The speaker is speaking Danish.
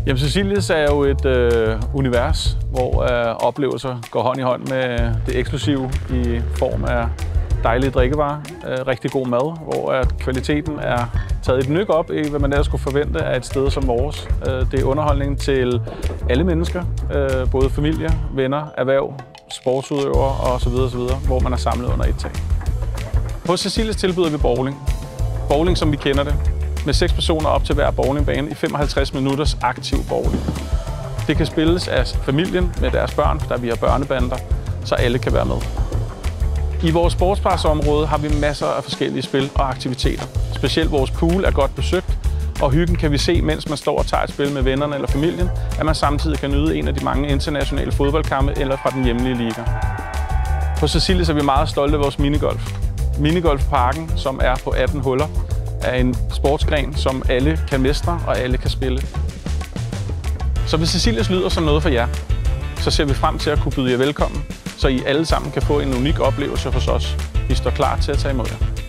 Jamen, Cecilies er jo et univers, hvor oplevelser går hånd i hånd med det eksklusive i form af dejlige drikkevarer, rigtig god mad, hvor kvaliteten er taget et nyk op i, hvad man ellers skulle forvente af et sted som vores. Det er underholdning til alle mennesker, både familier, venner, erhverv, sportsudøvere osv., hvor man er samlet under et tag. Hos Cecilies tilbyder vi bowling. Bowling, som vi kender det, med 6 personer op til hver bowlingbane i 55 minutters aktiv bowling. Det kan spilles af familien med deres børn, der vi har børnebander, så alle kan være med. I vores sportsparksområde har vi masser af forskellige spil og aktiviteter. Specielt vores pool er godt besøgt, og hyggen kan vi se, mens man står og tager et spil med vennerne eller familien, at man samtidig kan nyde en af de mange internationale fodboldkampe eller fra den hjemlige liga. På Cecilies er vi meget stolte af vores minigolf. Minigolfparken, som er på 18 huller, er en sportsgren, som alle kan mestre og alle kan spille. Så hvis Cecilies lyder som noget for jer, så ser vi frem til at kunne byde jer velkommen, så I alle sammen kan få en unik oplevelse hos os. Vi står klar til at tage imod jer.